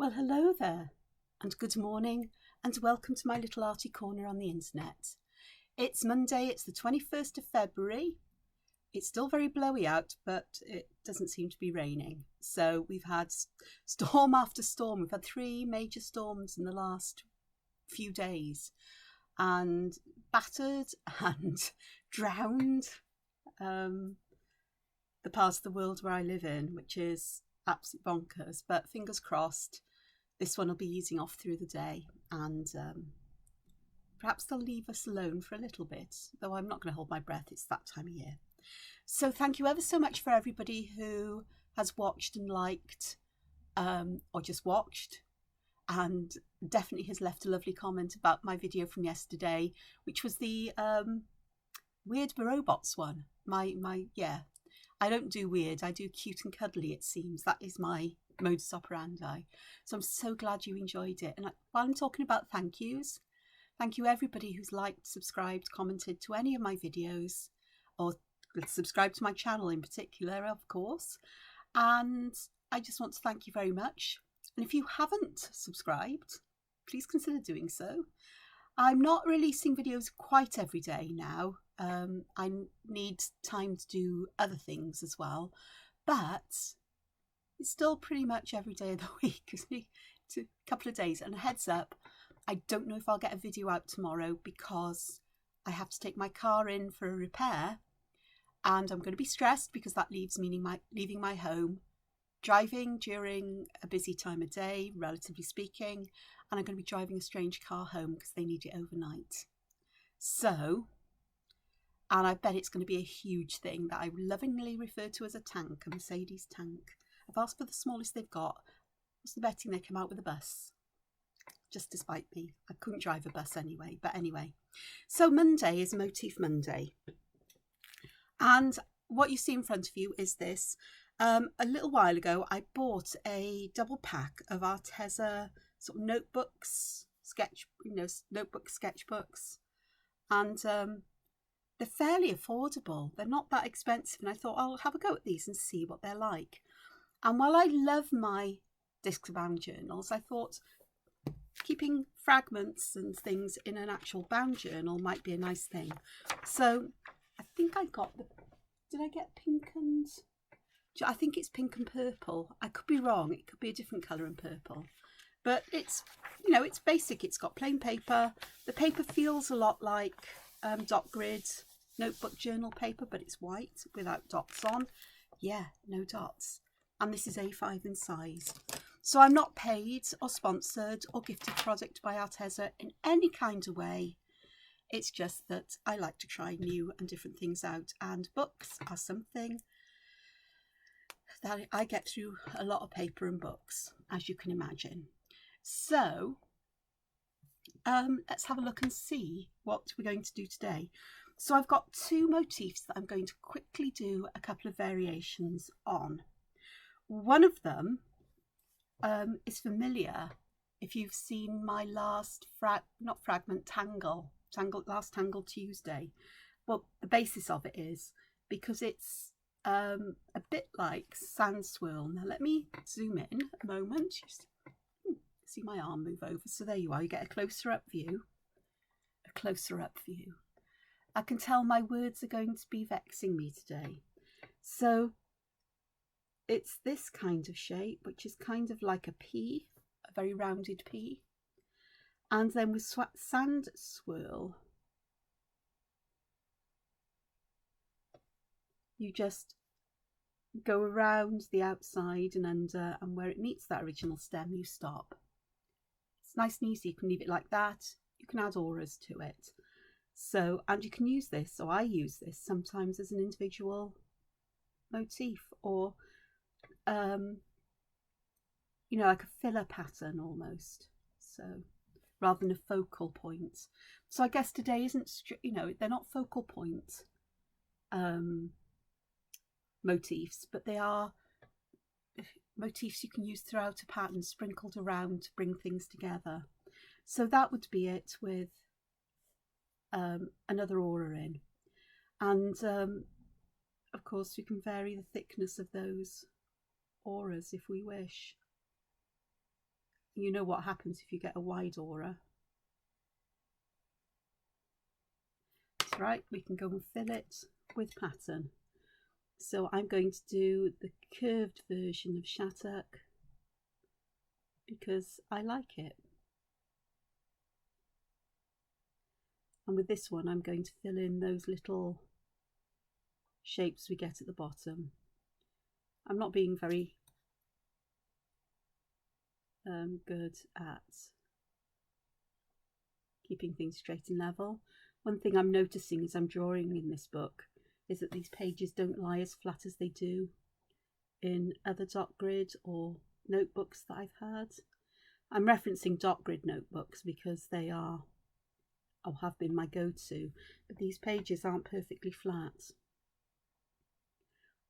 Well, hello there, and good morning, and welcome to my little arty corner on the internet. It's Monday, it's the 21st of February. It's still very blowy out, but it doesn't seem to be raining. So we've had storm after storm. We've had 3 major storms in the last few days, and battered and drowned the parts of the world where I live in, which is absolute bonkers. But fingers crossed, this one will be easing off through the day, and perhaps they'll leave us alone for a little bit, though I'm not going to hold my breath. It's that time of year. So thank you ever so much for everybody who has watched and liked, or just watched, and definitely has left a lovely comment about my video from yesterday, which was the weird robots one. Yeah, I don't do weird, I do cute and cuddly, it seems. That is my modus operandi. So I'm so glad you enjoyed it. And while I'm talking about thank yous, thank you everybody who's liked, subscribed, commented to any of my videos, or subscribed to my channel in particular, of course. And I just want to thank you very much. And if you haven't subscribed, please consider doing so. I'm not releasing videos quite every day now. I need time to do other things as well, but it's still pretty much every day of the week. It's a couple of days. And a heads up, I don't know if I'll get a video out tomorrow because I have to take my car in for a repair, and I'm going to be stressed because that leaving my home, driving during a busy time of day, relatively speaking, and I'm going to be driving a strange car home because they need it overnight. So, and I bet it's going to be a huge thing that I lovingly refer to as a tank, a Mercedes tank. I've asked for the smallest they've got. What's the betting they come out with a bus? Just to spite me. I couldn't drive a bus anyway, but anyway. So Monday is Motif Monday. And what you see in front of you is this. A little while ago, I bought a double pack of Arteza sort of notebooks, sketchbooks. And they're fairly affordable. They're not that expensive. And I thought I'll have a go at these and see what they're like. And while I love my disc-bound journals, I thought keeping fragments and things in an actual bound journal might be a nice thing. So I think I got did I get pink and... I think it's pink and purple. I could be wrong. It could be a different colour and purple. But it's, it's basic. It's got plain paper. The paper feels a lot like dot grid notebook journal paper, but it's white without dots on. Yeah, no dots. And this is A5 in size. So I'm not paid or sponsored or gifted product by Arteza in any kind of way. It's just that I like to try new and different things out, and books are something that I get through a lot of paper and books, as you can imagine. So let's have a look and see what we're going to do today. So I've got 2 motifs that I'm going to quickly do a couple of variations on. One of them is familiar if you've seen my last last Tangle Tuesday. Well, the basis of it is because it's a bit like sand swirl. Now let me zoom in a moment. Just see my arm move over. So there you are. You get a closer up view. A closer up view. I can tell my words are going to be vexing me today. So it's this kind of shape, which is kind of like a pea, a very rounded pea. And then with sand swirl, you just go around the outside and under, and where it meets that original stem, you stop. It's nice and easy. You can leave it like that. You can add auras to it. So, and you can use this, or I use this sometimes as an individual motif, or like a filler pattern almost. So rather than a focal point. So I guess today isn't, they're not focal point motifs, but they are motifs you can use throughout a pattern, sprinkled around to bring things together. So that would be it with another aura in. And of course we can vary the thickness of those auras if we wish. You know what happens if you get a wide aura. That's right, we can go and fill it with pattern. So I'm going to do the curved version of Shattuck because I like it. And with this one, I'm going to fill in those little shapes we get at the bottom. I'm not being very good at keeping things straight and level. One thing I'm noticing as I'm drawing in this book is that these pages don't lie as flat as they do in other dot grid or notebooks that I've had. I'm referencing dot grid notebooks because they are, or have been, my go-to, but these pages aren't perfectly flat.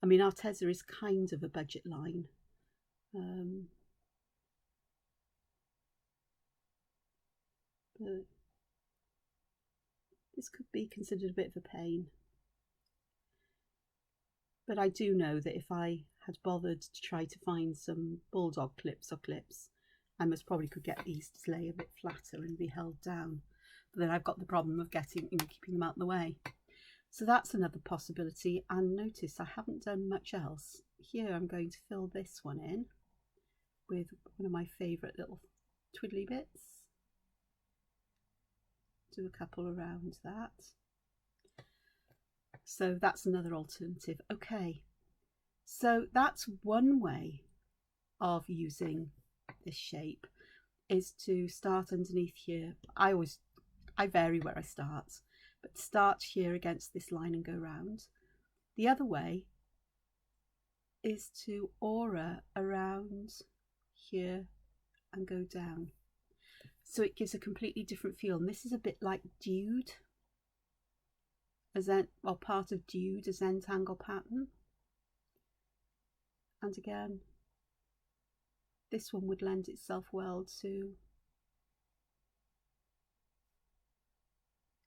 I mean, Arteza is kind of a budget line. But this could be considered a bit of a pain. But I do know that if I had bothered to try to find some bulldog clips or clips, I most probably could get these to lay a bit flatter and be held down. But then I've got the problem of getting, keeping them out of the way. So that's another possibility. And notice I haven't done much else. Here I'm going to fill this one in with one of my favourite little twiddly bits. Do a couple around that. So that's another alternative. Okay, so that's one way of using this shape, is to start underneath here. I vary where I start, but start here against this line and go round. The other way is to aura around here and go down. So it gives a completely different feel. And this is a bit like Dude, well, part of Dude, a Zentangle pattern. And again, this one would lend itself well to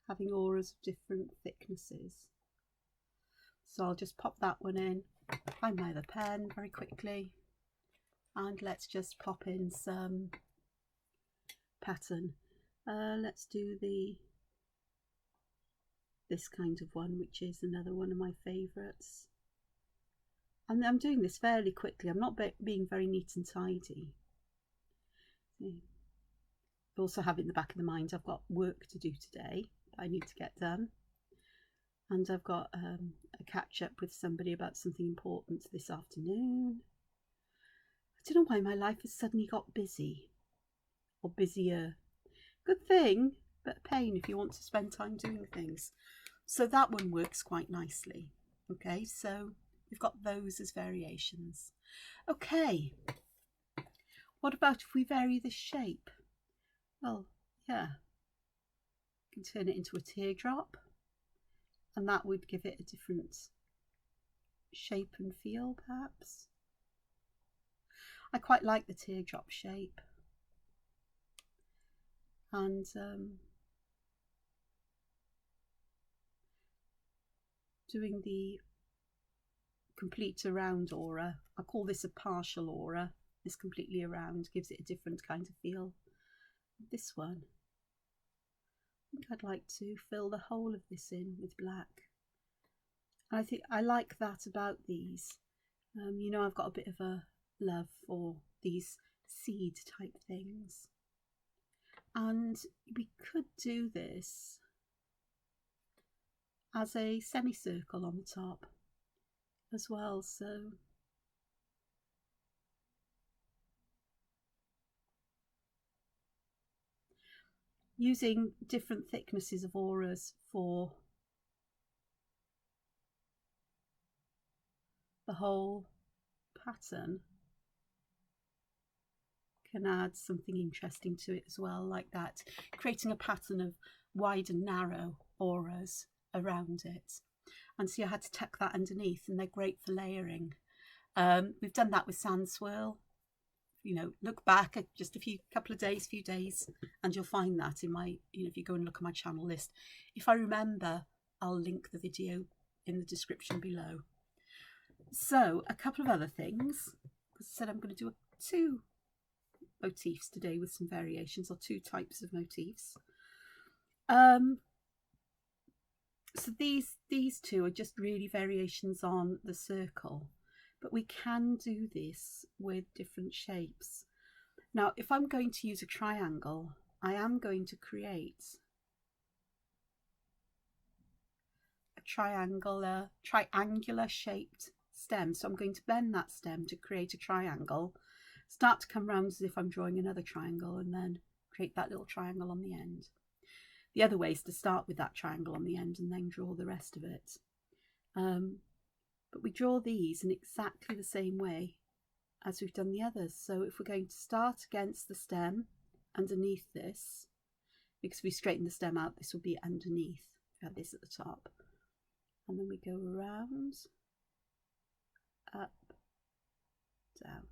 having auras of different thicknesses. So I'll just pop that one in, find my other pen very quickly, and let's just pop in some pattern. Let's do this kind of one, which is another one of my favourites. And I'm doing this fairly quickly. I'm not being very neat and tidy. Also have in the back of the mind I've got work to do today that I need to get done. And I've got a catch up with somebody about something important this afternoon. I don't know why my life has suddenly got busy, or busier. Good thing, but a pain if you want to spend time doing things. So that one works quite nicely. Okay, so we've got those as variations. Okay, what about if we vary the shape? Well, yeah, you can turn it into a teardrop, and that would give it a different shape and feel, perhaps. I quite like the teardrop shape. And doing the complete around aura, I call this a partial aura. This completely around gives it a different kind of feel. This one, I think I'd like to fill the whole of this in with black. And I think I like that about these. You know, I've got a bit of a love for these seed type things. And we could do this as a semicircle on the top as well. So using different thicknesses of auras for the whole pattern can add something interesting to it as well, like that, creating a pattern of wide and narrow auras around it. And see, I had to tuck that underneath, and they're great for layering. We've done that with Sand Swirl. You know, look back at just a few days, and you'll find that in my, if you go and look at my channel list. If I remember, I'll link the video in the description below. So a couple of other things, because I said I'm going to do two motifs today with some variations, or 2 types of motifs. So these 2 are just really variations on the circle, but we can do this with different shapes. Now, if I'm going to use a triangle, I am going to create a triangular shaped stem. So I'm going to bend that stem to create a triangle, start to come round as if I'm drawing another triangle, and then create that little triangle on the end. The other way is to start with that triangle on the end and then draw the rest of it. But we draw these in exactly the same way as we've done the others. So if we're going to start against the stem underneath this, because we straighten the stem out, this will be underneath. We have this at the top. And then we go around, up, down.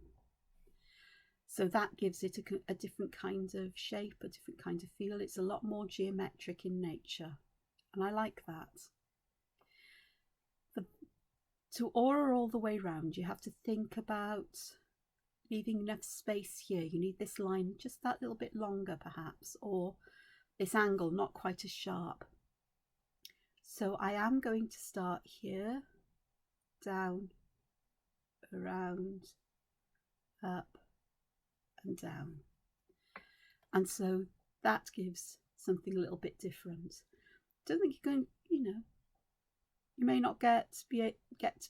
So that gives it a different kind of shape, a different kind of feel. It's a lot more geometric in nature, and I like that. To aura all the way round, you have to think about leaving enough space here. You need this line just that little bit longer perhaps, or this angle not quite as sharp. So I am going to start here, down, around, up, and down, and so that gives something a little bit different. Don't think you're going, you may not get to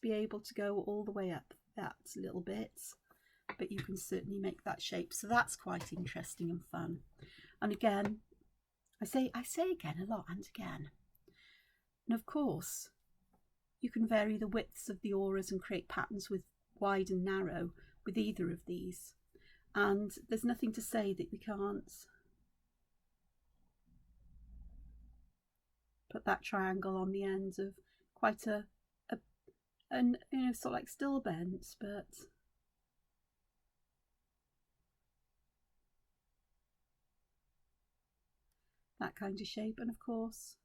be able to go all the way up that little bit, but you can certainly make that shape. So that's quite interesting and fun. And again, I say again a lot and again, and of course you can vary the widths of the auras and create patterns with wide and narrow with either of these. And there's nothing to say that we can't put that triangle on the end of quite a sort of like still bent, but that kind of shape. And of course,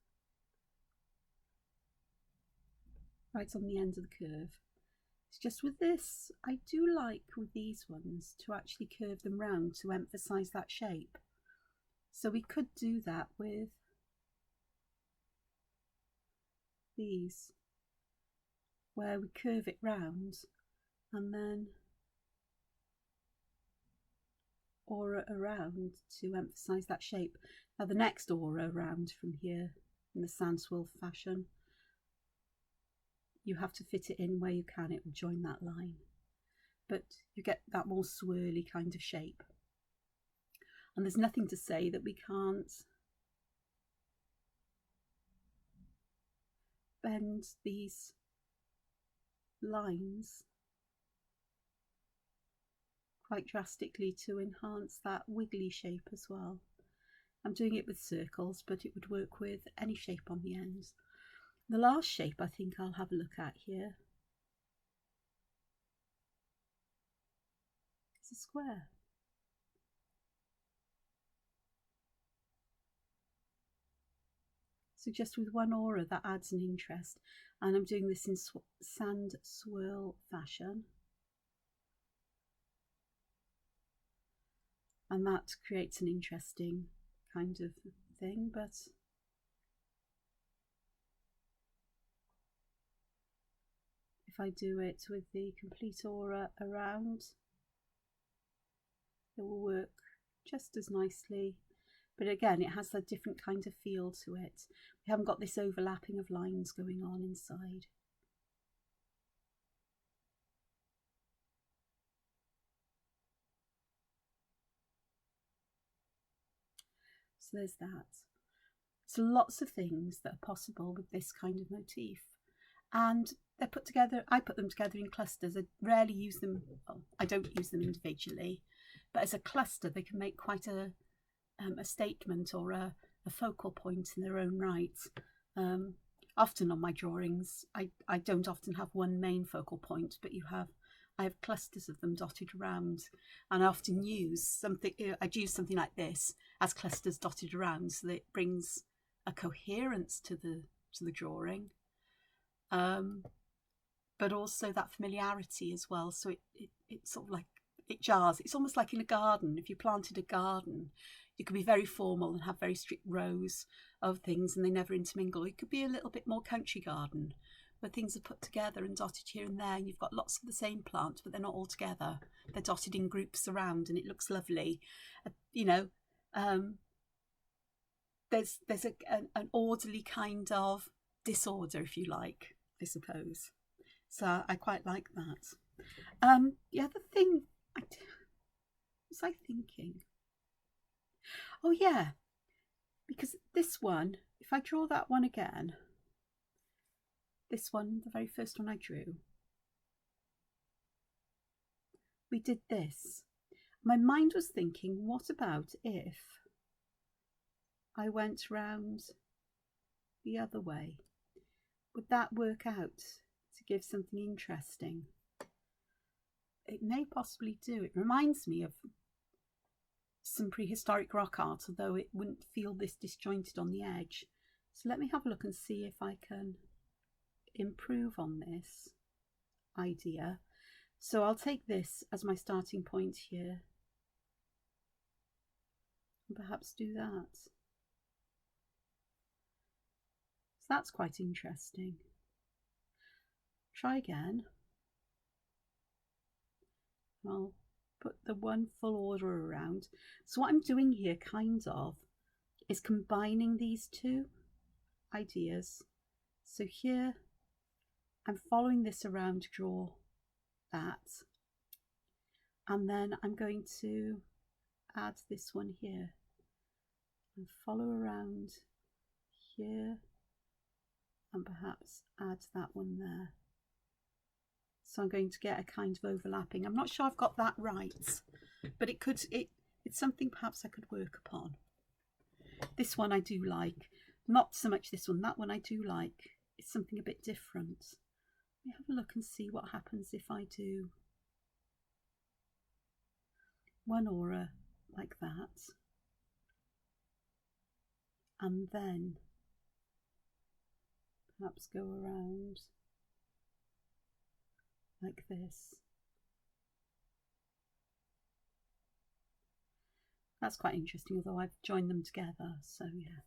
right on the end of the curve. It's just with this, I do like with these ones to actually curve them round to emphasize that shape. So we could do that with these, where we curve it round and then aura around to emphasize that shape. Now the next aura around from here in the sand swirl fashion, you have to fit it in where you can, it will join that line, but you get that more swirly kind of shape. And there's nothing to say that we can't bend these lines quite drastically to enhance that wiggly shape as well. I'm doing it with circles, but it would work with any shape on the ends. The last shape I think I'll have a look at here is a square. So just with one aura, that adds an interest, and I'm doing this in sand swirl fashion, and that creates an interesting kind of thing. But if I do it with the complete aura around, it will work just as nicely. But again, it has a different kind of feel to it. We haven't got this overlapping of lines going on inside. So there's that. So lots of things that are possible with this kind of motif. And they're put together, I put them together in clusters. I rarely use them, well, I don't use them individually, but as a cluster they can make quite a statement or a focal point in their own right. Often on my drawings, I don't often have one main focal point, but I have clusters of them dotted around, and I often use something, I'd use something like this as clusters dotted around, so that it brings a coherence to the drawing, but also that familiarity as well. So it sort of like it jars. It's almost like in a garden. If you planted a garden, you could be very formal and have very strict rows of things and they never intermingle. It could be a little bit more country garden where things are put together and dotted here and there, and you've got lots of the same plant, but they're not all together. They're dotted in groups around, and it looks lovely. You know, there's an orderly kind of disorder, if you like, I suppose. So I quite like that. The other thing, was I thinking? Oh yeah, because this one, if I draw that one again, this one, the very first one I drew, we did this. My mind was thinking, what about if I went round the other way? Would that work out to give something interesting? It may possibly do. It reminds me of some prehistoric rock art, although it wouldn't feel this disjointed on the edge. So let me have a look and see if I can improve on this idea. So I'll take this as my starting point here and perhaps do that. So that's quite interesting. Try again. I'll put the one full order around. So what I'm doing here kind of is combining these two ideas. So here I'm following this around to draw that, and then I'm going to add this one here and follow around here and perhaps add that one there. So I'm going to get a kind of overlapping. I'm not sure I've got that right, but it's something perhaps I could work upon. This one I do like, not so much this one. That one I do like. It's something a bit different. Let me have a look and see what happens if I do one aura like that, and then perhaps go around like this. That's quite interesting, although I've joined them together. So yeah,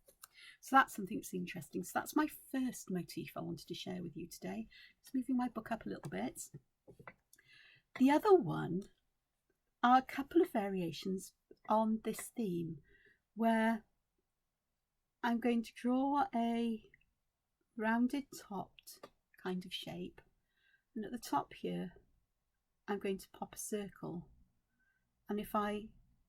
so that's something that's interesting. So that's my first motif I wanted to share with you today. Just moving my book up a little bit. The other one are a couple of variations on this theme where I'm going to draw a rounded topped kind of shape, and at the top here I'm going to pop a circle, and if I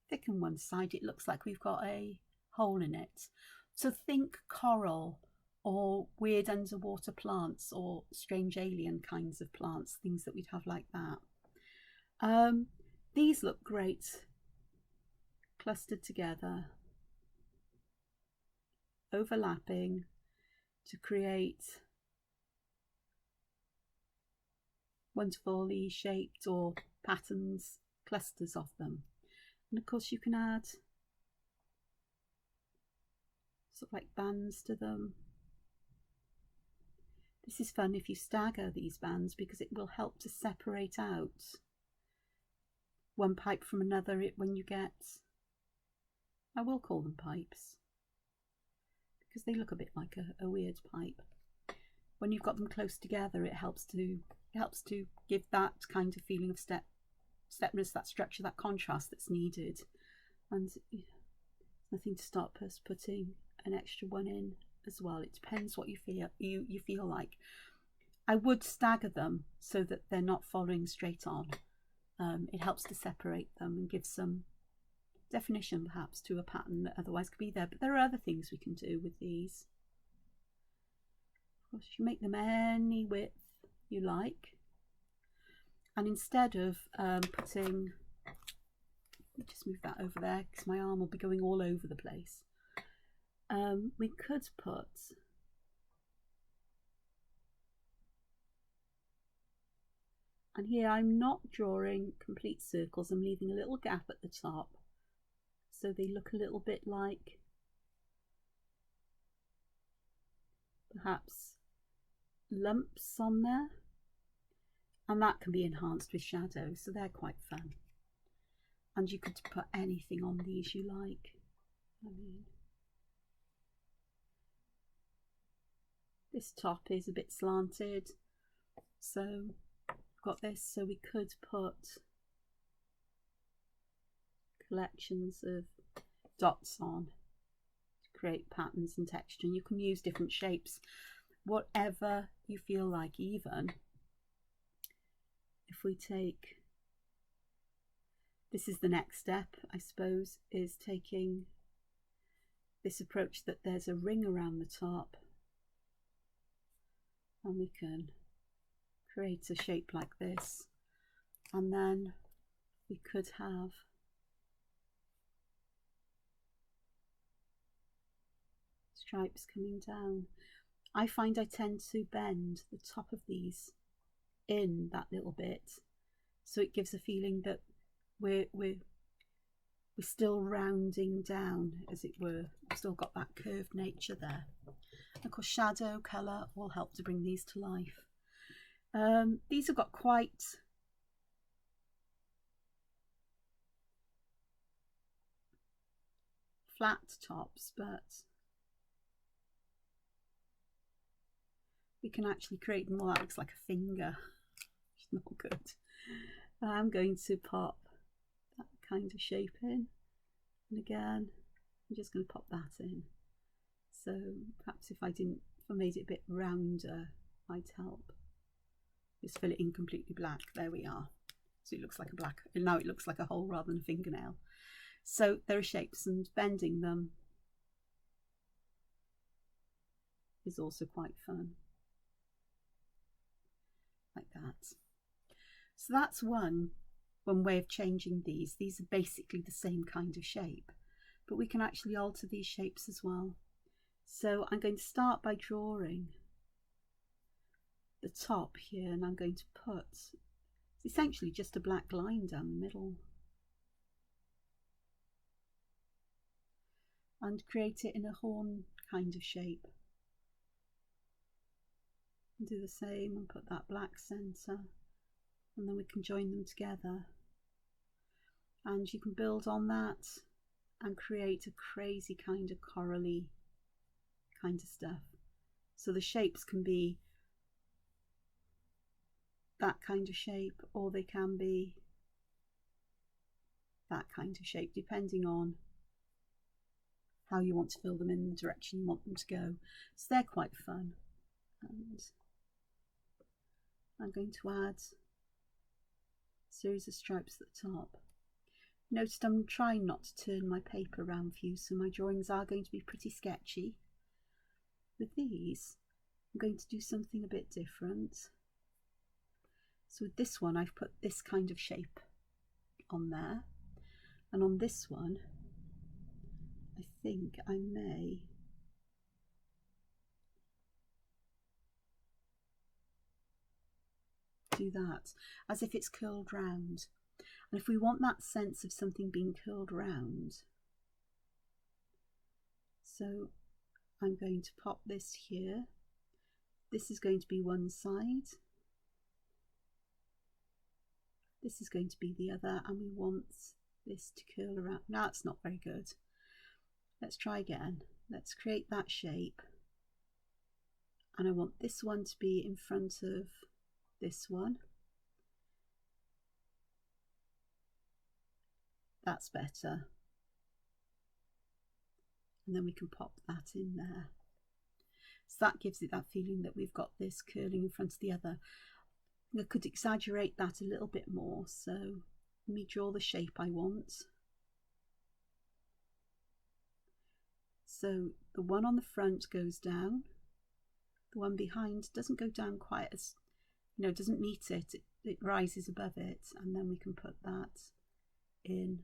thicken one side it looks like we've got a hole in it. So think coral or weird underwater plants or strange alien kinds of plants, things that we'd have like that. These look great clustered together, overlapping to create wonderfully shaped or patterns, clusters of them. And of course you can add sort of like bands to them. This is fun if you stagger these bands because it will help to separate out one pipe from another when you get, I will call them pipes because they look a bit like a weird pipe. When you've got them close together it helps to give that kind of feeling of stepness, that structure, that contrast that's needed. And there's nothing to stop us putting an extra one in as well. It depends what you feel like. I would stagger them so that they're not following straight on. It helps to separate them and give some definition perhaps to a pattern that otherwise could be there. But there are other things we can do with these. Of course, you make them any width you like, and instead of putting, let me just move that over there because my arm will be going all over the place. We could put and here I'm not drawing complete circles, I'm leaving a little gap at the top so they look a little bit like perhaps lumps on there, and that can be enhanced with shadow, so they're quite fun. And you could put anything on these you like. I mean, this top is a bit slanted, so I've got this, so we could put collections of dots on to create patterns and texture, and you can use different shapes, whatever you feel like. Even if we take, this is the next step, I suppose, is taking this approach that there's a ring around the top, and we can create a shape like this, and then we could have stripes coming down. I find I tend to bend the top of these in that little bit, so it gives a feeling that we're still rounding down, as it were. We've still got that curved nature there. Of course, shadow, colour all help to bring these to life. These have got quite flat tops, but we can actually create them. Well, that looks like a finger. It's not good. I'm going to pop that kind of shape in, and again I'm just going to pop that in. So perhaps if I made it a bit rounder, might help. Just fill it in completely black. There we are. So it looks like a black, and now it looks like a hole rather than a fingernail. So there are shapes, and bending them is also quite fun, like that. So that's one way of changing these. These are basically the same kind of shape, but we can actually alter these shapes as well. So I'm going to start by drawing the top here, and I'm going to put, it's essentially just a black line down the middle, and create it in a horn kind of shape. And do the same and put that black centre, and then we can join them together. And you can build on that and create a crazy kind of corally kind of stuff. So the shapes can be that kind of shape, or they can be that kind of shape, depending on how you want to fill them in, the direction you want them to go. So they're quite fun. And I'm going to add a series of stripes at the top. Notice I'm trying not to turn my paper around for you, so my drawings are going to be pretty sketchy. With these, I'm going to do something a bit different. So with this one, I've put this kind of shape on there, and on this one, I think I may do that as if it's curled round. And if we want that sense of something being curled round, so I'm going to pop this here. This is going to be one side, this is going to be the other, and we want this to curl around. Now it's not very good. Let's try again. Let's create that shape, and I want this one to be in front of this one. That's better. And then we can pop that in there. So that gives it that feeling that we've got this curling in front of the other. I could exaggerate that a little bit more. So let me draw the shape I want. So the one on the front goes down. The one behind doesn't go down quite as, doesn't meet it. It rises above it, and then we can put that in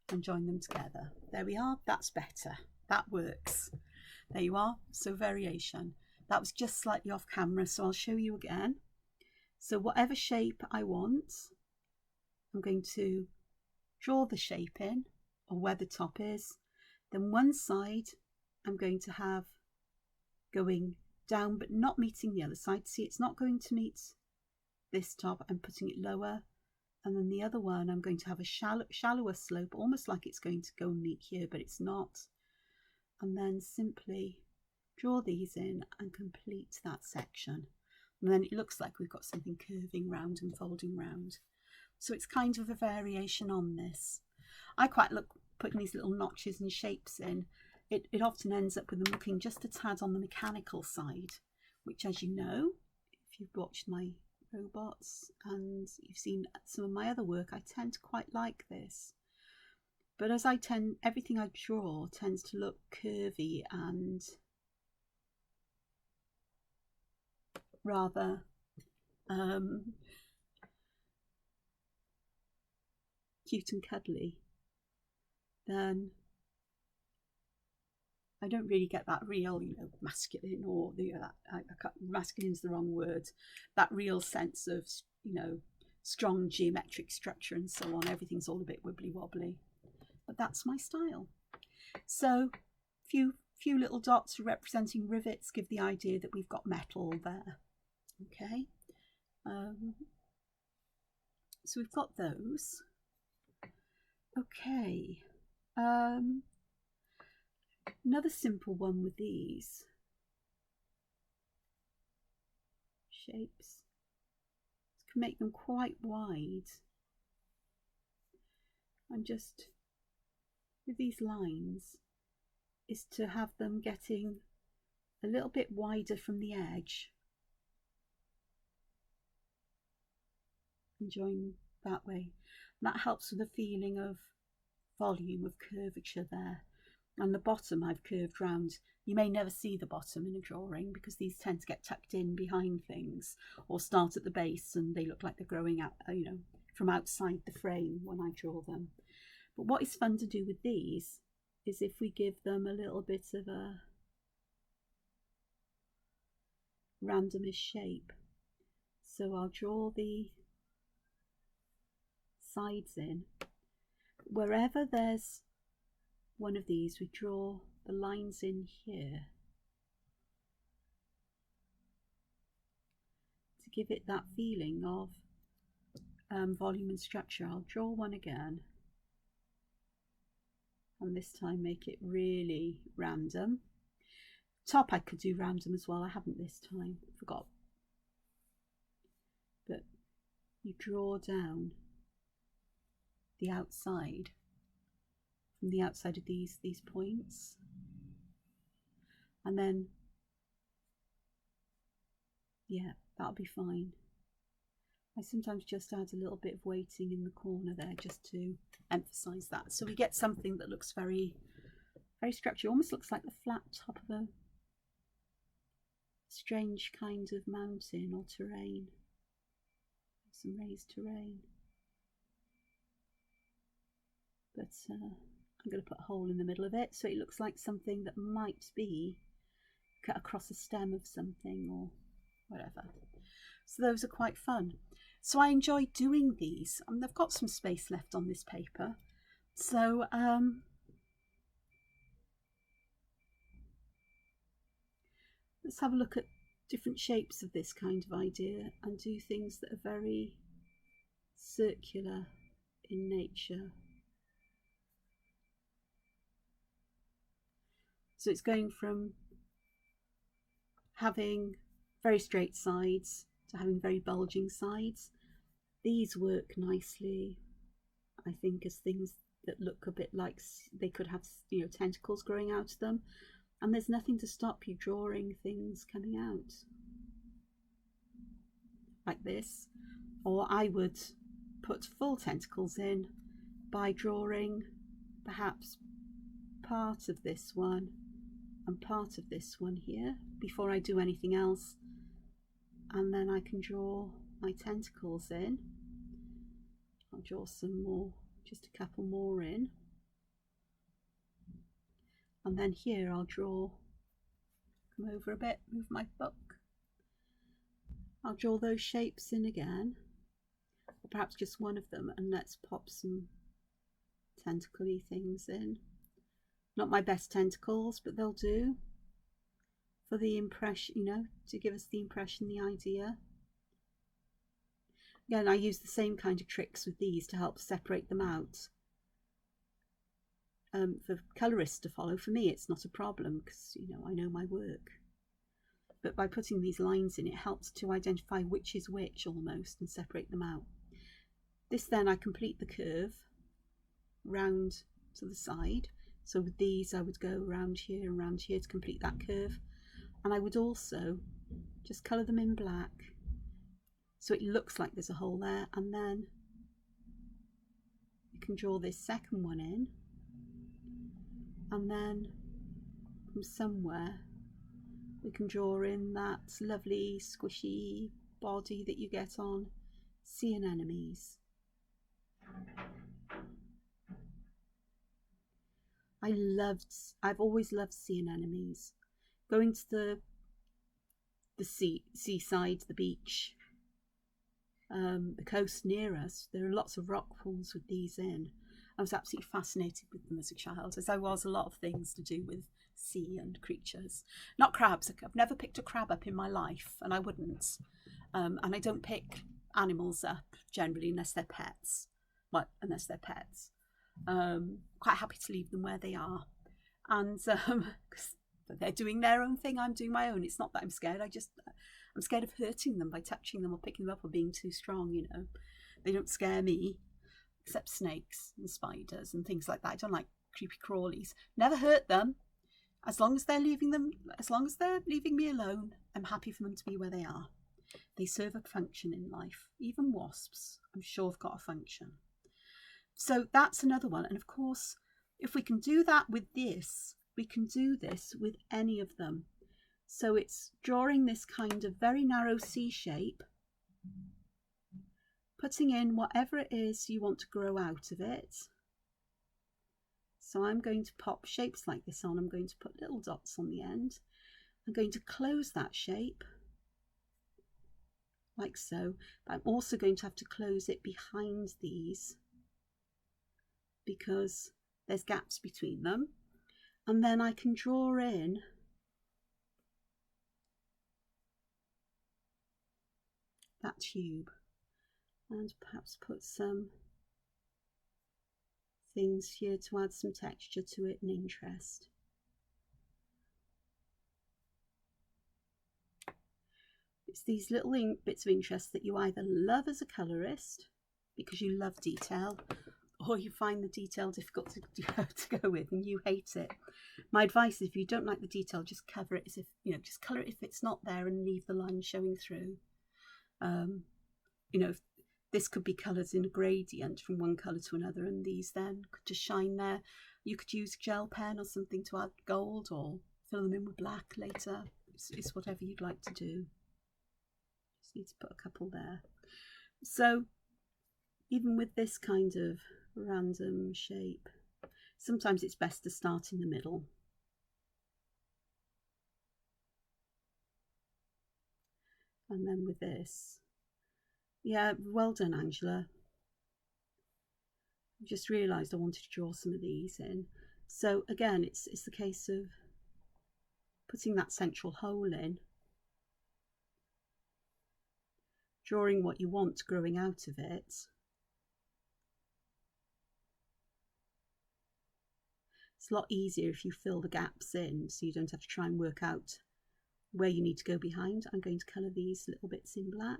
and join them together. There we are. That's better. That works. There you are. So variation. That was just slightly off camera, so I'll show you again. So whatever shape I want, I'm going to draw the shape in, or where the top is. Then one side I'm going to have going down but not meeting the other side. See, it's not going to meet this top I'm putting it lower, and then the other one I'm going to have a shallower slope, almost like it's going to go and meet here, but it's not. And then simply draw these in and complete that section. And then it looks like we've got something curving round and folding round. So it's kind of a variation on this. I quite like putting these little notches and shapes in. It often ends up with them looking just a tad on the mechanical side, which, as you know, if you've watched my robots and you've seen some of my other work, I tend to quite like this. But as everything I draw tends to look curvy and rather cute and cuddly, then I don't really get that real, masculine, or masculine's the wrong word, that real sense of, strong geometric structure and so on. Everything's all a bit wibbly wobbly, but that's my style. So few little dots representing rivets give the idea that we've got metal there. Okay, so we've got those. Okay, another simple one with these shapes, can make them quite wide, and just with these lines is to have them getting a little bit wider from the edge and join that way. And that helps with the feeling of volume, of curvature there. And the bottom I've curved round. You may never see the bottom in a drawing because these tend to get tucked in behind things or start at the base and they look like they're growing out, from outside the frame when I draw them. But what is fun to do with these is if we give them a little bit of a randomist shape. So I'll draw the sides in. Wherever there's one of these, we draw the lines in here to give it that feeling of volume and structure. I'll draw one again, and this time make it really random. Top I could do random as well, I haven't this time, forgot. But you draw down the outside, from the outside of these points, and then yeah, that'll be fine. I sometimes just add a little bit of weighting in the corner there just to emphasize that, so we get something that looks very, very structured. Almost looks like the flat top of a strange kind of mountain or terrain, some raised terrain. But I'm going to put a hole in the middle of it so it looks like something that might be cut across a stem of something or whatever. So those are quite fun. So I enjoy doing these. I've got some space left on this paper. So let's have a look at different shapes of this kind of idea and do things that are very circular in nature. So it's going from having very straight sides to having very bulging sides. These work nicely, I think, as things that look a bit like they could have, tentacles growing out of them. And there's nothing to stop you drawing things coming out like this. Or I would put full tentacles in by drawing perhaps part of this one and part of this one here before I do anything else, and then I can draw my tentacles in. I'll draw some more, just a couple more in, and then here I'll draw, come over a bit, move my book, I'll draw those shapes in again, or perhaps just one of them, and let's pop some tentacle-y things in. Not my best tentacles, but they'll do for the impression, to give us the impression, the idea. Again, I use the same kind of tricks with these to help separate them out. For colourists to follow, for me it's not a problem because, you know, I know my work. But by putting these lines in, it helps to identify which is which almost and separate them out. This then I complete the curve round to the side. So with these I would go around here and around here to complete that curve. And I would also just colour them in black so it looks like there's a hole there, and then you can draw this second one in, and then from somewhere we can draw in that lovely squishy body that you get on Sea Anemones. I've always loved sea anemones. Going to the seaside, the beach, the coast near us, there are lots of rock pools with these in. I was absolutely fascinated with them as a child, as I was a lot of things to do with sea and creatures. Not crabs. I've never picked a crab up in my life, and I wouldn't. And I don't pick animals up generally unless they're pets. Well, unless they're pets. Quite happy to leave them where they are. And they're doing their own thing, I'm doing my own. It's not that I'm scared. I'm scared of hurting them by touching them or picking them up or being too strong, you know. They don't scare me, except snakes and spiders and things like that. I don't like creepy crawlies. Never hurt them. As long as they're leaving me alone, I'm happy for them to be where they are. They serve a function in life. Even wasps, I'm sure, have got a function. So that's another one. And of course, if we can do that with this, we can do this with any of them. So it's drawing this kind of very narrow C shape, putting in whatever it is you want to grow out of it. So I'm going to pop shapes like this on. I'm going to put little dots on the end. I'm going to close that shape like so, but I'm also going to have to close it behind these because there's gaps between them. And then I can draw in that tube and perhaps put some things here to add some texture to it and interest. It's these little bits of interest that you either love as a colourist because you love detail, or you find the detail difficult to go with and you hate it. My advice is, if you don't like the detail, just cover it as if, you know, just colour it if it's not there and leave the line showing through. You know, this could be colours in a gradient from one colour to another, and these then could just shine there. You could use gel pen or something to add gold or fill them in with black later. It's whatever you'd like to do. Just need to put a couple there. So even with this kind of random shape, sometimes it's best to start in the middle. And then with this, yeah, well done, Angela. I just realised I wanted to draw some of these in. So again, it's the case of putting that central hole in, drawing what you want growing out of it. It's a lot easier if you fill the gaps in, so you don't have to try and work out where you need to go behind. I'm going to colour these little bits in black,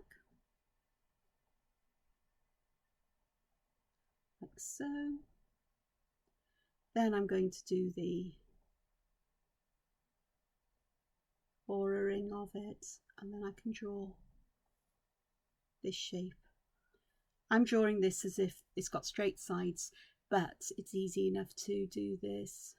like so. Then I'm going to do the borering of it, and then I can draw this shape. I'm drawing this as if it's got straight sides, but it's easy enough to do this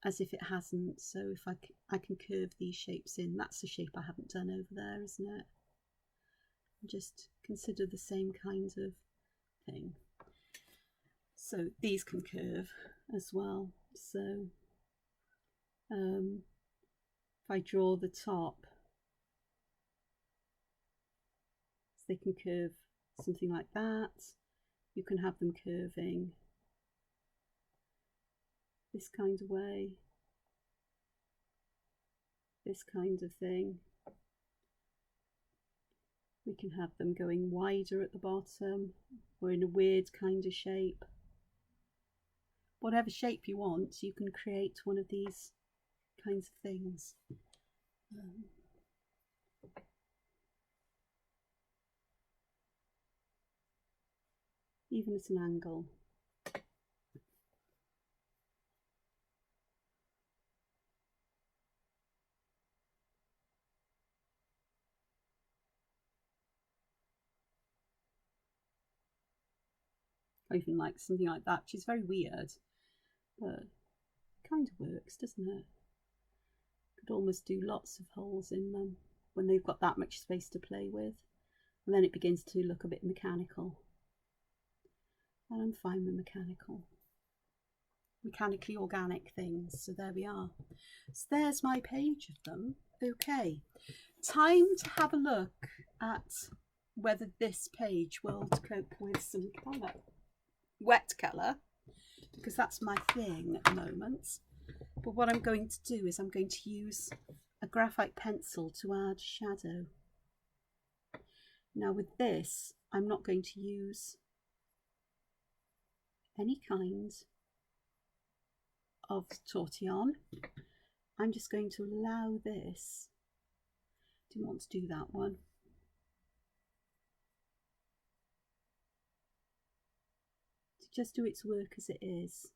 as if it hasn't. So if I can curve these shapes in. That's the shape I haven't done over there, isn't it? Just consider the same kind of thing. So these can curve as well. So if I draw the top, they can curve something like that. You can have them curving this kind of way, this kind of thing. We can have them going wider at the bottom or in a weird kind of shape. Whatever shape you want, you can create one of these kinds of things. Even at an angle. I even like something like that, which is very weird, but it kind of works, doesn't it? Could almost do lots of holes in them when they've got that much space to play with, and then it begins to look a bit mechanical. And I'm fine with mechanically organic things. So there we are. So there's my page of them. Okay, time to have a look at whether this page will cope with some colour. Wet colour, because that's my thing at the moment. But what I'm going to do is I'm going to use a graphite pencil to add shadow. Now with this, I'm not going to use any kind of tortillon. I'm just going to allow this, didn't want to do that one, to just do its work as it is.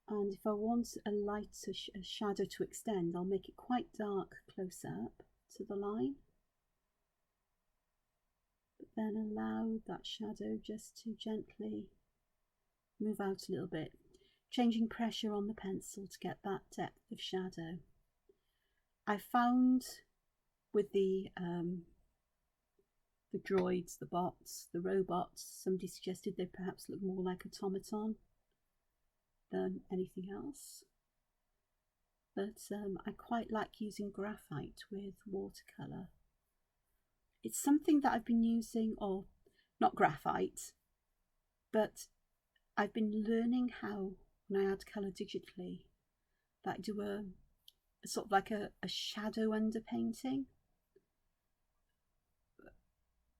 And if I want a lighter shadow to extend, I'll make it quite dark close up to the line, but then allow that shadow just to gently move out a little bit, changing pressure on the pencil to get that depth of shadow. I found with the droids, the bots, the robots, somebody suggested they perhaps look more like automaton than anything else, but I quite like using graphite with watercolour. It's something that I've been using, or not graphite, but I've been learning how, when I add colour digitally, that I do a sort of like a shadow underpainting.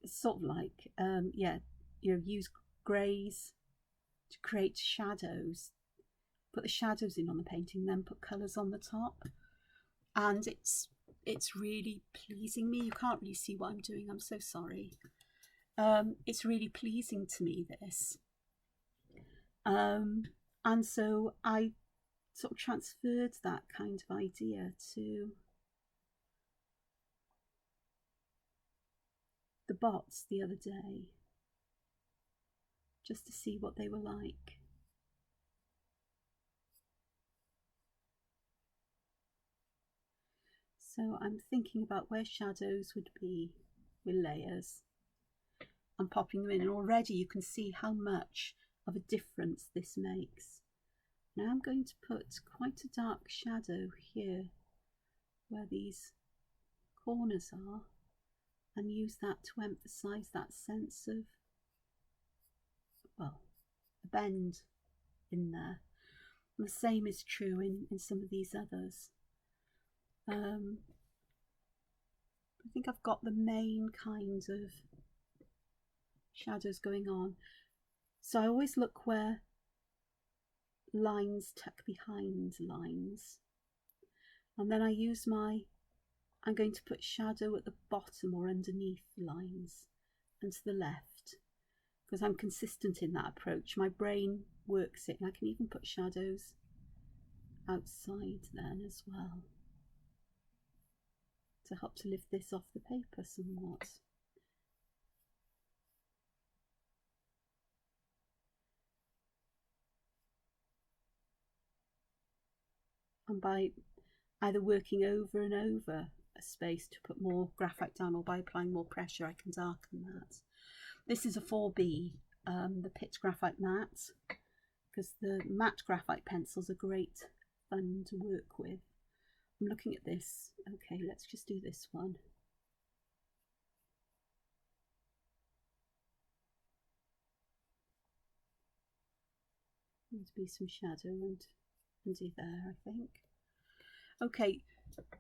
It's sort of like, yeah, you know, use greys to create shadows, put the shadows in on the painting, then put colours on the top, and it's really pleasing me. You can't really see what I'm doing, I'm so sorry. It's really pleasing to me, this. And so I sort of transferred that kind of idea to the bots the other day, just to see what they were like. So I'm thinking about where shadows would be with layers and popping them in, and already you can see how much of a difference this makes. Now I'm going to put quite a dark shadow here where these corners are, and use that to emphasize that sense of, well, a bend in there. And the same is true in some of these others. I think I've got the main kind of shadows going on. So I always look where lines tuck behind lines, and then I use I'm going to put shadow at the bottom or underneath lines and to the left, because I'm consistent in that approach. My brain works it, and I can even put shadows outside then as well to help to lift this off the paper somewhat. And by either working over and over a space to put more graphite down, or by applying more pressure, I can darken that. This is a 4B, the Pitt Graphite Matte, because the matte graphite pencils are great fun to work with. I'm looking at this. Okay, let's just do this one. Needs to be some shadow and can do there, I think. Okay,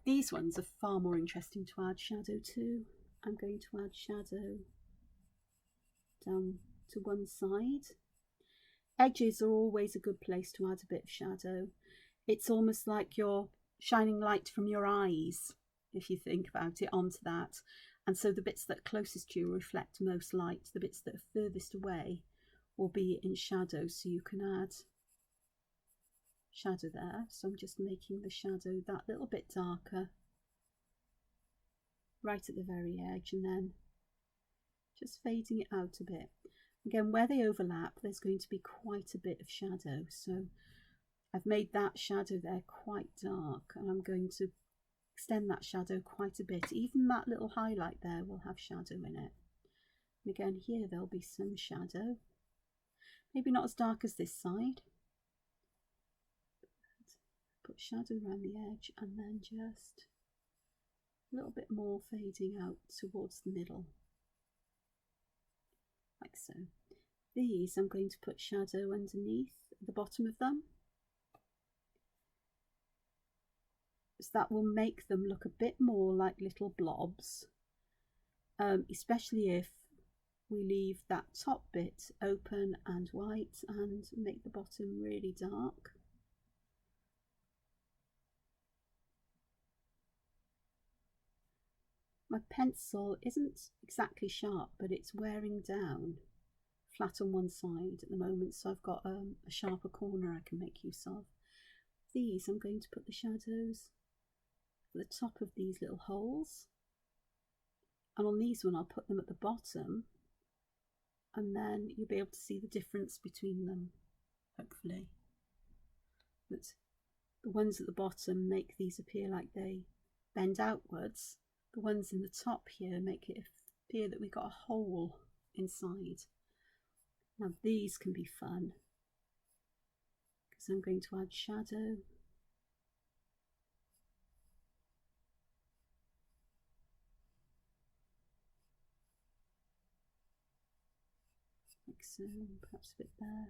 these ones are far more interesting to add shadow to. I'm going to add shadow down to one side. Edges are always a good place to add a bit of shadow. It's almost like you're shining light from your eyes, if you think about it, onto that. And so the bits that are closest to you reflect most light. The bits that are furthest away will be in shadow, so you can add shadow there. So I'm just making the shadow that little bit darker right at the very edge, and then just fading it out a bit. Again, where they overlap, there's going to be quite a bit of shadow, so I've made that shadow there quite dark, and I'm going to extend that shadow quite a bit. Even that little highlight there will have shadow in it. And again, here there'll be some shadow, maybe not as dark as this side. Put shadow around the edge, and then just a little bit more fading out towards the middle, like so. These I'm going to put shadow underneath the bottom of them, so that will make them look a bit more like little blobs, especially if we leave that top bit open and white and make the bottom really dark. My pencil isn't exactly sharp, but it's wearing down flat on one side at the moment, so I've got a sharper corner I can make use of. These, I'm going to put the shadows at the top of these little holes, and on these one I'll put them at the bottom, and then you'll be able to see the difference between them, hopefully. But the ones at the bottom make these appear like they bend outwards. The ones in the top here make it appear that we've got a hole inside. Now these can be fun, because I'm going to add shadow. Like so, perhaps a bit there.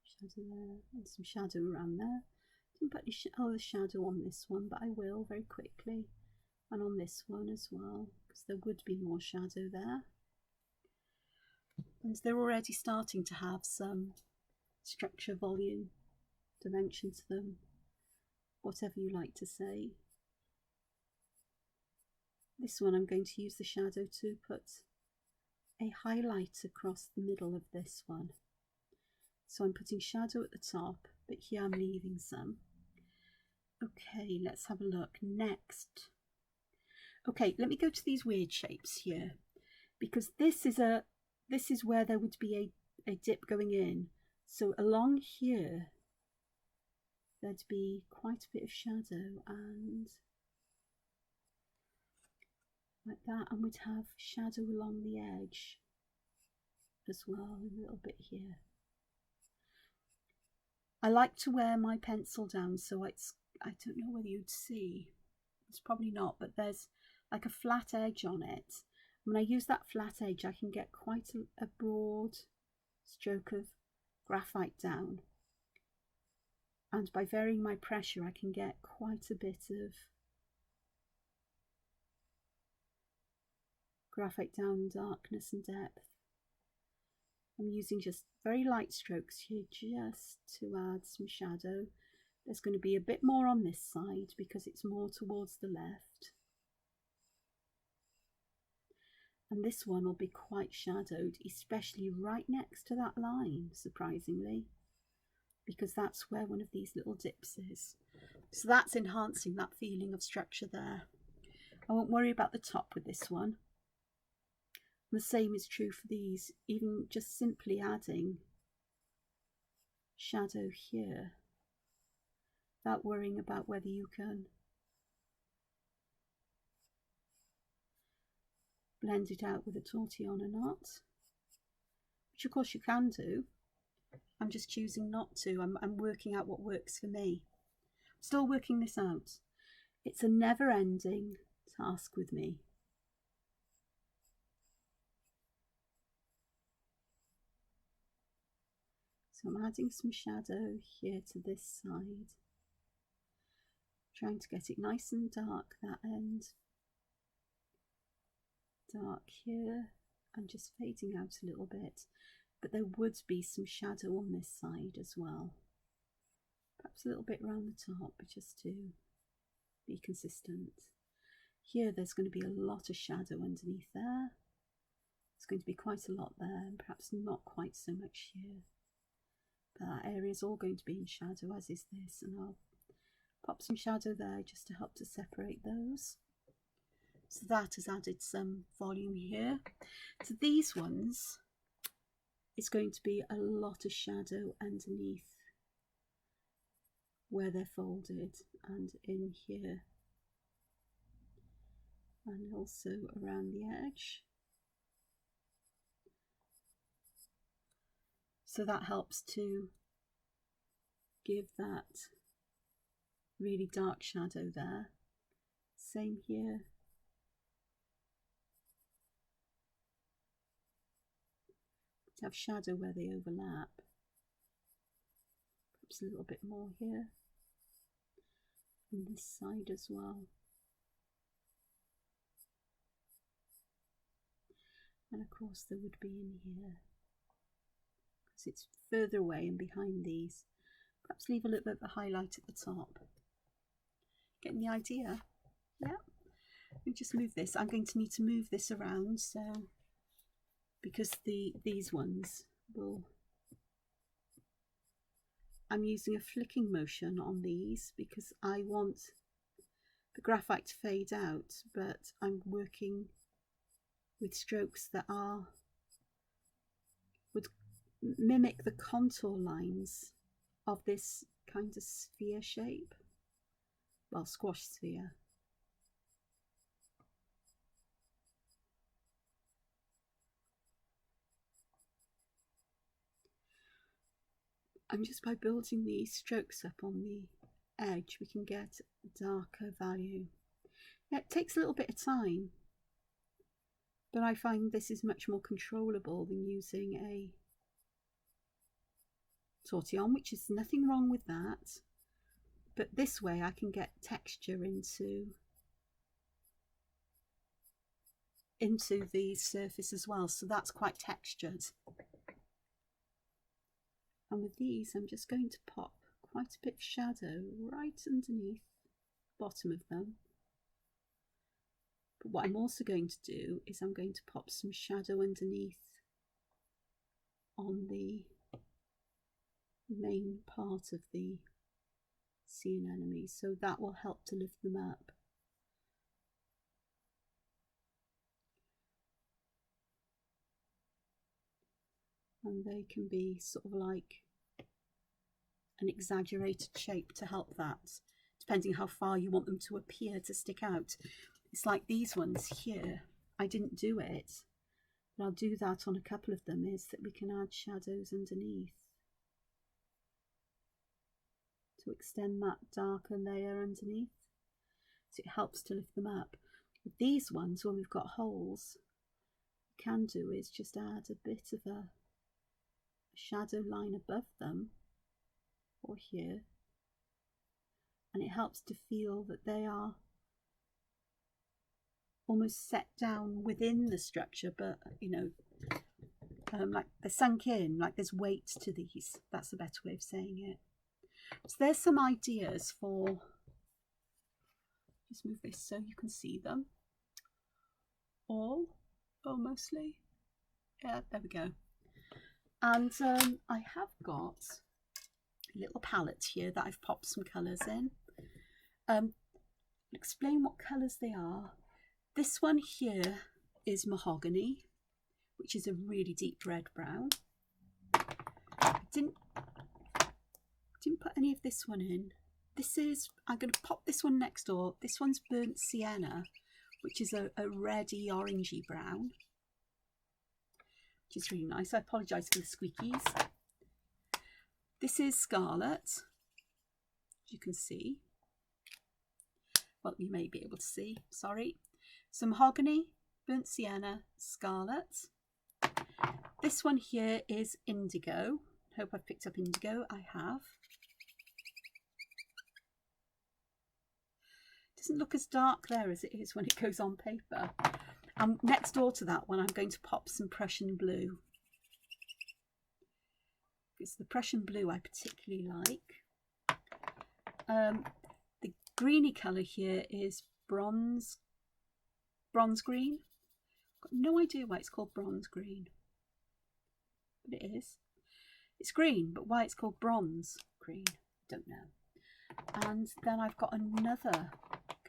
Shadow there, and some shadow around there. Didn't put any other shadow on this one, but I will very quickly. And on this one as well, because there would be more shadow there. And they're already starting to have some structure, volume, dimension to them, whatever you like to say. This one I'm going to use the shadow to put a highlight across the middle of this one. So I'm putting shadow at the top, but here I'm leaving some. Okay, let's have a look. Next. Okay, let me go to these weird shapes here, because this is where there would be a dip going in. So along here there'd be quite a bit of shadow, and like that, and we'd have shadow along the edge as well, a little bit here. I like to wear my pencil down so it's, I don't know whether you'd see, it's probably not, but there's like a flat edge on it. When I use that flat edge, I can get quite a broad stroke of graphite down, and by varying my pressure I can get quite a bit of graphite down, darkness and depth. I'm using just very light strokes here just to add some shadow. There's going to be a bit more on this side because it's more towards the left. And this one will be quite shadowed, especially right next to that line, surprisingly, because that's where one of these little dips is. So that's enhancing that feeling of structure there. I won't worry about the top with this one. The same is true for these, even just simply adding shadow here, without worrying about whether you can blend it out with a tortillon or not, which of course you can do. I'm just choosing not to. I'm working out what works for me. I'm still working this out. It's a never-ending task with me. So I'm adding some shadow here to this side, trying to get it nice and dark, that end. Dark here, and just fading out a little bit. But there would be some shadow on this side as well. Perhaps a little bit around the top, just to be consistent. Here there's going to be a lot of shadow underneath there. There's going to be quite a lot there, and perhaps not quite so much here. But that area is all going to be in shadow, as is this, and I'll pop some shadow there just to help to separate those. So that has added some volume here. So these ones, it's going to be a lot of shadow underneath where they're folded and in here, and also around the edge. So that helps to give that really dark shadow there. Same here. To have shadow where they overlap. Perhaps a little bit more here. And this side as well. And of course there would be in here, because it's further away and behind these. Perhaps leave a little bit of a highlight at the top. Getting the idea? Yeah. Let me just move this. I'm going to need to move this around, so because these ones will, I'm using a flicking motion on these because I want the graphite to fade out, but I'm working with strokes that would mimic the contour lines of this kind of sphere shape, well, squash sphere. And just by building these strokes up on the edge, we can get a darker value. Yeah, it takes a little bit of time, but I find this is much more controllable than using a tortillon, which is nothing wrong with that. But this way I can get texture into the surface as well, so that's quite textured. And with these, I'm just going to pop quite a bit of shadow right underneath the bottom of them. But what I'm also going to do is I'm going to pop some shadow underneath on the main part of the sea anemone, so that will help to lift them up. And they can be sort of like an exaggerated shape to help that, depending how far you want them to appear to stick out. It's like these ones here, I didn't do it, but I'll do that on a couple of them, is that we can add shadows underneath to extend that darker layer underneath, so it helps to lift them up. With these ones, when we've got holes, what we can do is just add a bit of a shadow line above them or here, and it helps to feel that they are almost set down within the structure, but you know, like they're sunk in, like there's weight to these. That's a better way of saying it. So there's some ideas for, just move this so you can see them all, or mostly. Yeah, there we go. And I have got a little palette here that I've popped some colours in. I'll explain what colours they are. This one here is mahogany, which is a really deep red brown. I didn't put any of this one in. This is, I'm going to pop this one next door. This one's burnt sienna, which is a reddy orangey brown, which is really nice. I apologise for the squeakies. This is scarlet, as you can see. Well, you may be able to see, sorry. Some mahogany, burnt sienna, scarlet. This one here is indigo, Hope I've picked up indigo. I have. Doesn't look as dark there as it is when it goes on paper. And next door to that one, I'm going to pop some Prussian blue. It's the Prussian blue I particularly like. The greeny colour here is bronze green. I've got no idea why it's called bronze green, but it is. It's green, but why it's called bronze green, don't know. And then I've got another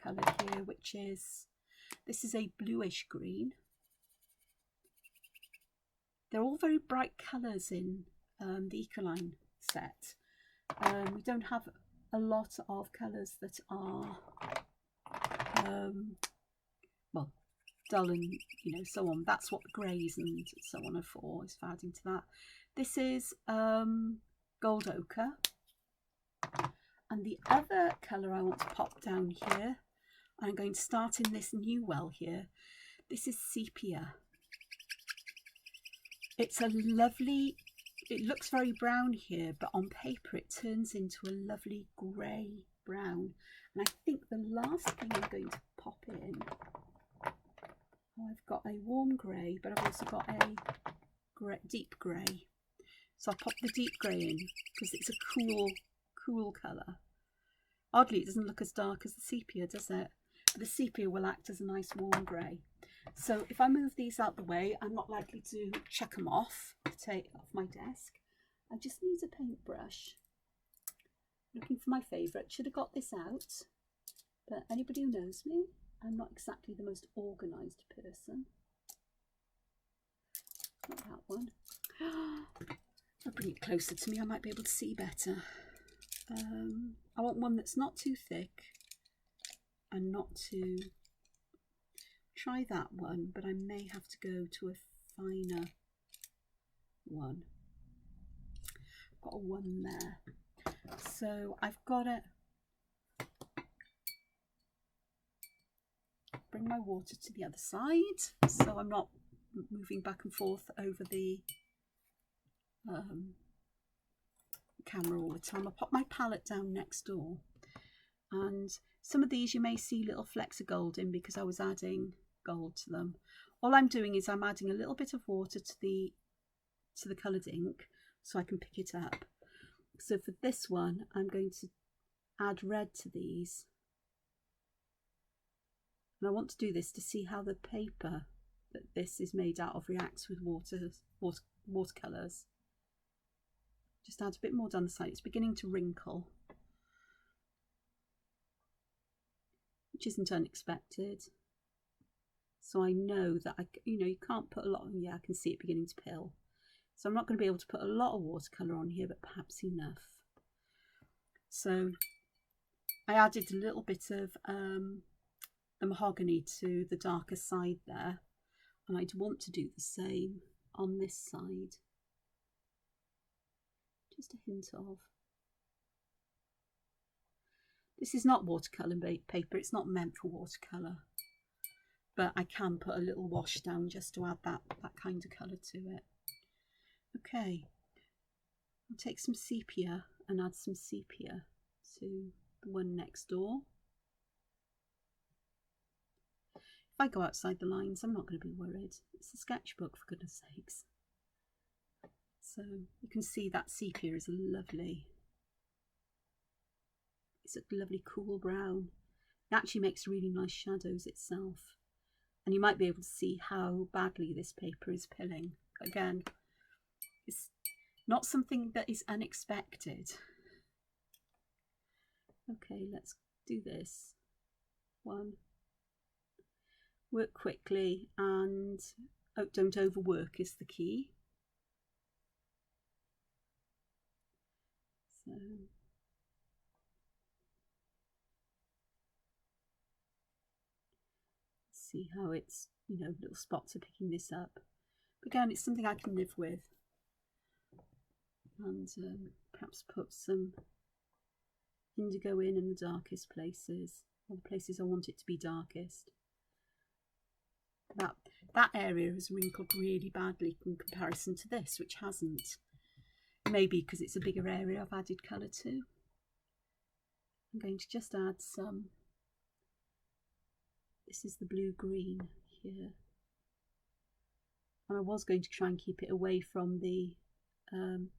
colour here, which is, this is a bluish green. They're all very bright colours in the Ecoline set. We don't have a lot of colours that are well, dull and so on. That's what the greys and so on are for, is for adding to that. This is gold ochre, and the other colour I want to pop down here, I'm going to start in this new well here. This is sepia. It's a lovely, it looks very brown here, but on paper it turns into a lovely grey brown. And I think the last thing I'm going to pop in, I've got a warm grey, but I've also got a deep grey. So I'll pop the deep grey in because it's a cool colour. Oddly, it doesn't look as dark as the sepia, does it? But the sepia will act as a nice warm grey. So if I move these out the way, I'm not likely to chuck them off, take off my desk. I just need a paintbrush. Looking for my favourite. Should have got this out, but anybody who knows me, I'm not exactly the most organised person. Not that one. I'll bring it closer to me, I might be able to see better. I want one that's not too thick and not too... Try that one, but I may have to go to a finer one. I've got a one there. So I've got to bring my water to the other side so I'm not moving back and forth over the camera all the time. I'll pop my palette down next door, and some of these you may see little flecks of gold in because I was adding gold to them. All I'm doing is I'm adding a little bit of water to the coloured ink so I can pick it up. So for this one I'm going to add red to these, and I want to do this to see how the paper that this is made out of reacts with watercolours. Just add a bit more down the side. It's beginning to wrinkle, which isn't unexpected. So I know that you can't put a lot on. Yeah, I can see it beginning to pill. So I'm not going to be able to put a lot of watercolour on here, but perhaps enough. So I added a little bit of the mahogany to the darker side there, and I'd want to do the same on this side. Just a hint of. This is not watercolour paper, it's not meant for watercolour, but I can put a little wash down just to add that kind of colour to it. Okay, I'll take some sepia and add some sepia to the one next door. If I go outside the lines, I'm not going to be worried. It's a sketchbook, for goodness sakes. So you can see that sepia is lovely. It's a lovely cool brown. It actually makes really nice shadows itself. And you might be able to see how badly this paper is pilling. Again, it's not something that is unexpected. Okay, let's do this. One. Work quickly and don't overwork is the key. So see how it's, little spots are picking this up. But again, it's something I can live with. And perhaps put some indigo in the darkest places, or the places I want it to be darkest. That area has wrinkled really badly in comparison to this, which hasn't. maybe because it's a bigger area I've added colour to. I'm going to just add some, this is the blue-green here. And I was going to try and keep it away from the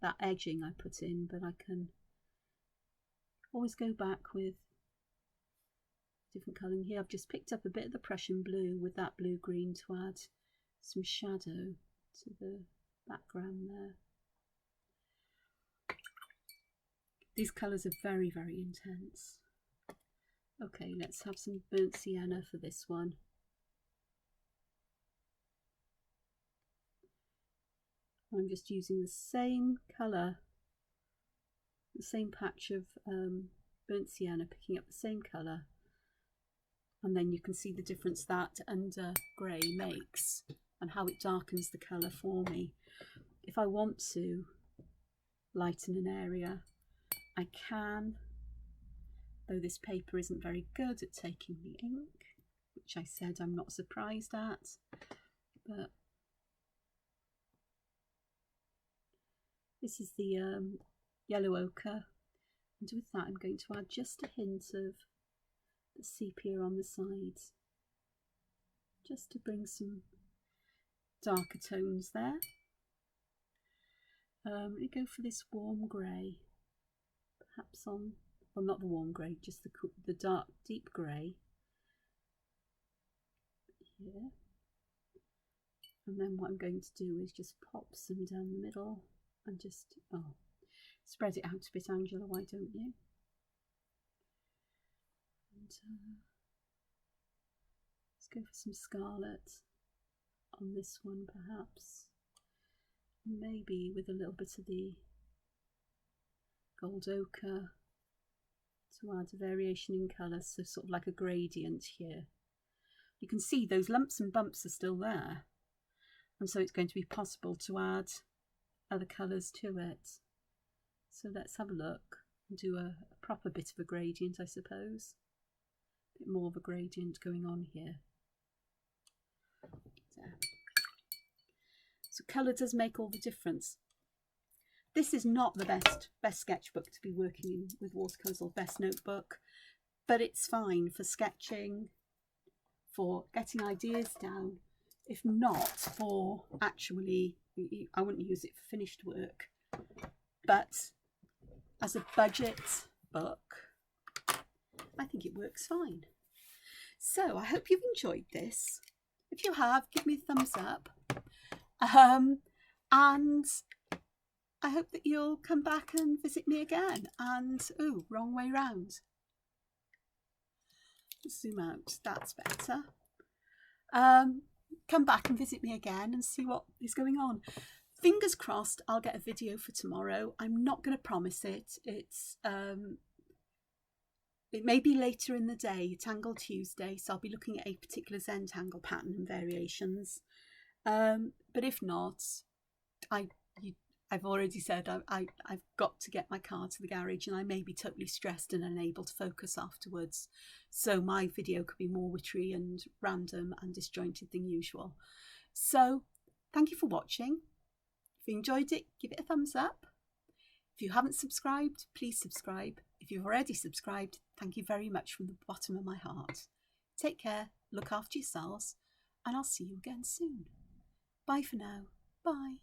that edging I put in, but I can always go back with different colouring. Here I've just picked up a bit of the Prussian blue with that blue-green to add some shadow to the background there. These colours are very, very intense. Okay, let's have some burnt sienna for this one. I'm just using the same colour, the same patch of burnt sienna, picking up the same colour, and then you can see the difference that under grey makes and how it darkens the colour for me. If I want to lighten an area, I can, though this paper isn't very good at taking the ink, which I said I'm not surprised at, but this is the yellow ochre, and with that I'm going to add just a hint of the sepia on the sides, just to bring some darker tones there. We go for this warm grey, perhaps on, well, not the warm grey, just the dark deep grey here. And then what I'm going to do is just pop some down the middle and just, spread it out a bit, Angela, why don't you? And let's go for some scarlet on this one, perhaps. Maybe with a little bit of the gold ochre to add a variation in colour, so sort of like a gradient here. You can see those lumps and bumps are still there, and so it's going to be possible to add other colours to it. So let's have a look and do a proper bit of a gradient, I suppose. A bit more of a gradient going on here. There. So colour does make all the difference. This is not the best sketchbook to be working in with watercolours, or best notebook, but it's fine for sketching, for getting ideas down, if not for actually, I wouldn't use it for finished work, but as a budget book, I think it works fine. So I hope you've enjoyed this. If you have, give me a thumbs up. And I hope that you'll come back and visit me again. And, oh, wrong way round. Zoom out, that's better. Come back and visit me again and see what is going on. Fingers crossed I'll get a video for tomorrow. I'm not going to promise it. It may be later in the day, Tangle Tuesday, so I'll be looking at a particular Zentangle pattern and variations. But if not, I've already said I've got to get my car to the garage, and I may be totally stressed and unable to focus afterwards. So my video could be more witchery and random and disjointed than usual. So thank you for watching. If you enjoyed it, give it a thumbs up. If you haven't subscribed, please subscribe. If you've already subscribed, thank you very much from the bottom of my heart. Take care, look after yourselves, and I'll see you again soon. Bye for now. Bye.